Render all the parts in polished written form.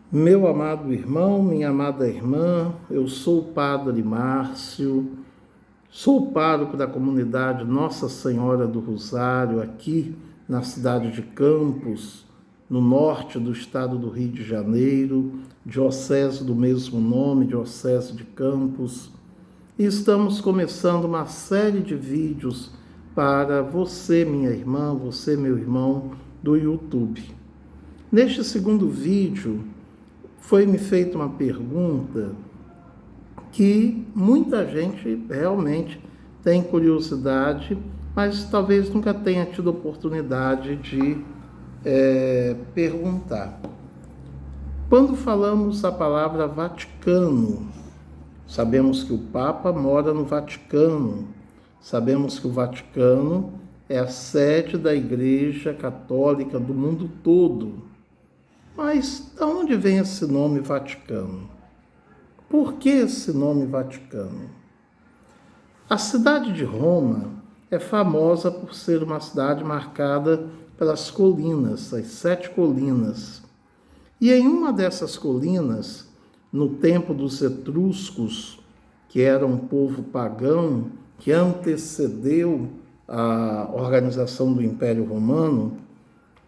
Meu amado irmão, minha amada irmã, eu sou o Padre Márcio, sou o pároco da comunidade Nossa Senhora do Rosário, aqui na cidade de Campos, no norte do estado do Rio de Janeiro, diocese do mesmo nome, diocese de Campos. E estamos começando uma série de vídeos para você, minha irmã, você, meu irmão, do YouTube. Neste segundo vídeo, foi-me feita uma pergunta que muita gente realmente tem curiosidade, mas talvez nunca tenha tido oportunidade de perguntar. Quando falamos a palavra Vaticano, sabemos que o Papa mora no Vaticano, sabemos que o Vaticano é a sede da Igreja Católica do mundo todo. Mas de onde vem esse nome Vaticano? Por que esse nome Vaticano? A cidade de Roma é famosa por ser uma cidade marcada pelas colinas, as 7 colinas. E em uma dessas colinas, no tempo dos etruscos, que era um povo pagão que antecedeu a organização do Império Romano,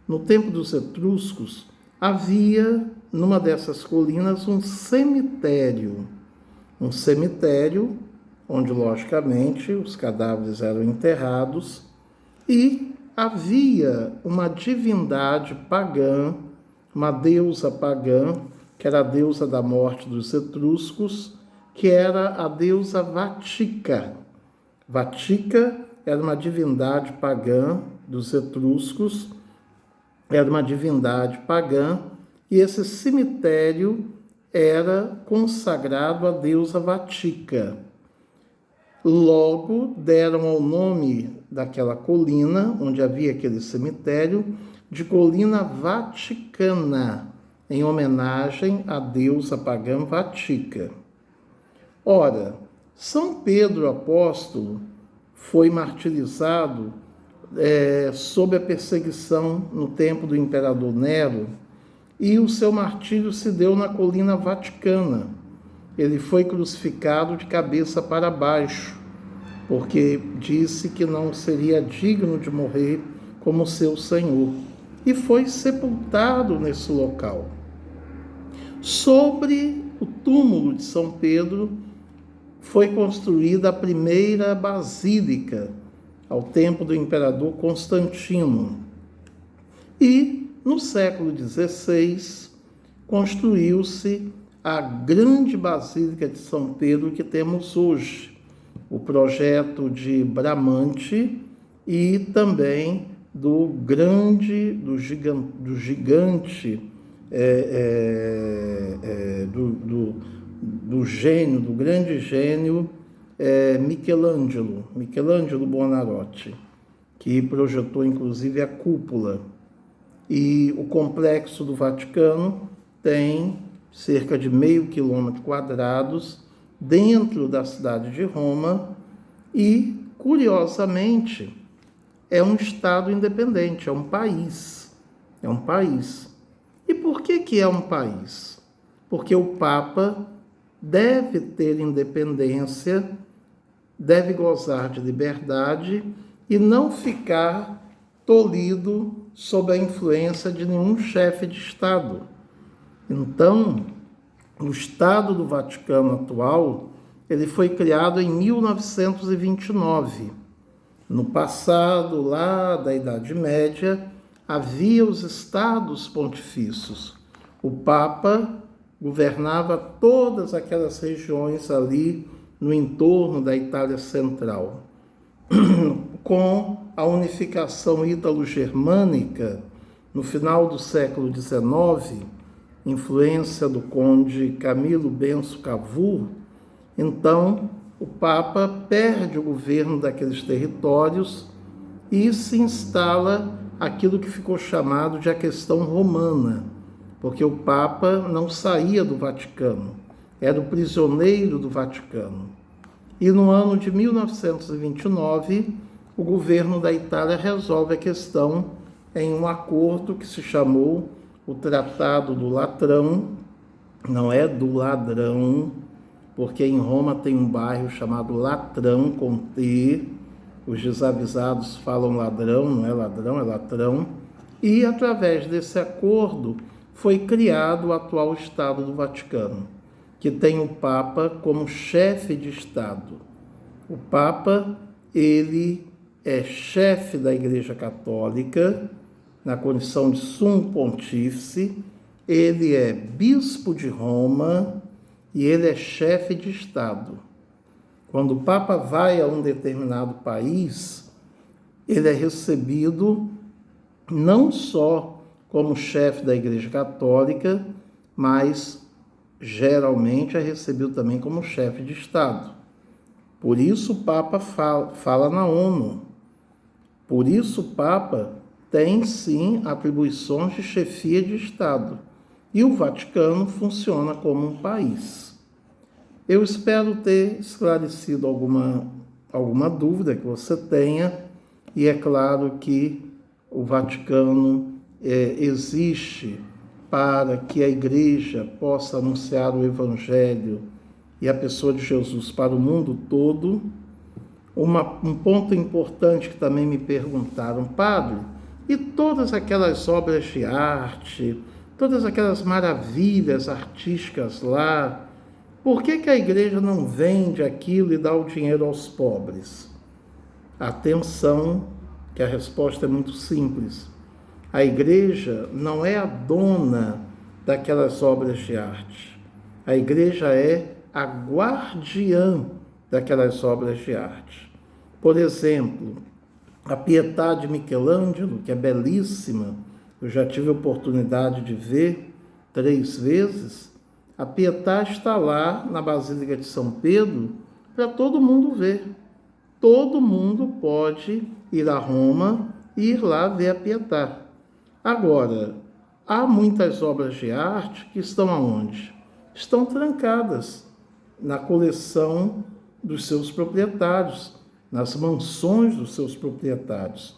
no tempo dos etruscos, havia, numa dessas colinas, um cemitério onde, logicamente, os cadáveres eram enterrados, e havia uma divindade pagã, uma deusa pagã, que era a deusa da morte dos etruscos, que era a deusa Vatica. Vatica era uma divindade pagã dos etruscos, era uma divindade pagã, e esse cemitério era consagrado à deusa Vatica. Logo, deram ao nome daquela colina, onde havia aquele cemitério, de Colina Vaticana, em homenagem à deusa pagã Vatica. Ora, São Pedro Apóstolo foi martirizado sob a perseguição no tempo do imperador Nero, e o seu martírio se deu na colina Vaticana. Ele foi crucificado de cabeça para baixo, porque disse que não seria digno de morrer como seu Senhor, e foi sepultado nesse local. Sobre o túmulo de São Pedro foi construída a primeira basílica, ao tempo do imperador Constantino. E, no século XVI, construiu-se a grande Basílica de São Pedro que temos hoje, o projeto de Bramante e também do grande gênio Michelangelo Buonarroti, que projetou inclusive a cúpula. E o complexo do Vaticano tem cerca de meio quilômetro quadrados dentro da cidade de Roma e, curiosamente, é um estado independente, é um país. É um país. E por que é um país? Porque o Papa deve ter independência, deve gozar de liberdade e não ficar tolhido sob a influência de nenhum chefe de Estado. Então, o Estado do Vaticano atual, ele foi criado em 1929. No passado, lá da Idade Média, havia os Estados Pontifícios. O Papa governava todas aquelas regiões ali no entorno da Itália Central. Com a unificação ítalo-germânica, no final do século XIX, influência do conde Camilo Benso Cavour, então o Papa perde o governo daqueles territórios e se instala aquilo que ficou chamado de a questão romana, porque o Papa não saía do Vaticano, era o prisioneiro do Vaticano. E no ano de 1929, o governo da Itália resolve a questão em um acordo que se chamou o Tratado do Latrão, não é do ladrão, porque em Roma tem um bairro chamado Latrão, com T. Os desavisados falam ladrão, não é ladrão, é latrão. E através desse acordo foi criado o atual Estado do Vaticano, que tem o Papa como chefe de Estado. O Papa, ele é chefe da Igreja Católica, na condição de sumo pontífice, ele é bispo de Roma e ele é chefe de Estado. Quando o Papa vai a um determinado país, ele é recebido não só como chefe da Igreja Católica, mas geralmente é recebido também como chefe de Estado. Por isso o Papa fala na ONU. Por isso o Papa tem sim atribuições de chefia de Estado. E o Vaticano funciona como um país. Eu espero ter esclarecido alguma dúvida que você tenha, e é claro que o Vaticano existe para que a Igreja possa anunciar o Evangelho e a pessoa de Jesus para o mundo todo. Um ponto importante que também me perguntaram, padre, e todas aquelas obras de arte, todas aquelas maravilhas artísticas lá, por que a Igreja não vende aquilo e dá o dinheiro aos pobres? Atenção, que a resposta é muito simples. A Igreja não é a dona daquelas obras de arte. A Igreja é a guardiã daquelas obras de arte. Por exemplo, a Pietà de Michelangelo, que é belíssima, eu já tive a oportunidade de ver 3 vezes, a Pietà está lá na Basílica de São Pedro para todo mundo ver. Todo mundo pode ir a Roma e ir lá ver a Pietà. Agora, há muitas obras de arte que estão aonde? Estão trancadas na coleção dos seus proprietários, nas mansões dos seus proprietários,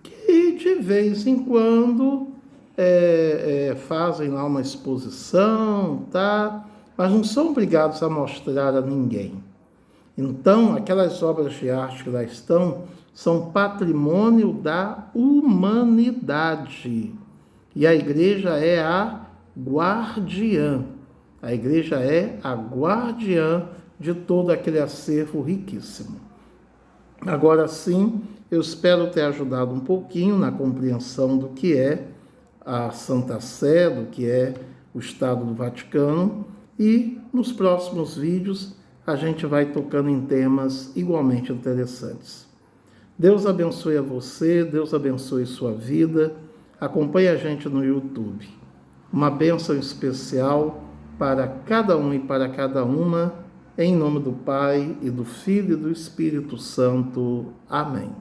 que de vez em quando fazem lá uma exposição, tá? Mas não são obrigados a mostrar a ninguém. Então, aquelas obras de arte que lá estão são patrimônio da humanidade. E a Igreja é a guardiã. A Igreja é a guardiã de todo aquele acervo riquíssimo. Agora sim, eu espero ter ajudado um pouquinho na compreensão do que é a Santa Sé, do que é o Estado do Vaticano, e nos próximos vídeos a gente vai tocando em temas igualmente interessantes. Deus abençoe a você, Deus abençoe sua vida. Acompanhe a gente no YouTube. Uma bênção especial para cada um e para cada uma, em nome do Pai, e do Filho e do Espírito Santo. Amém.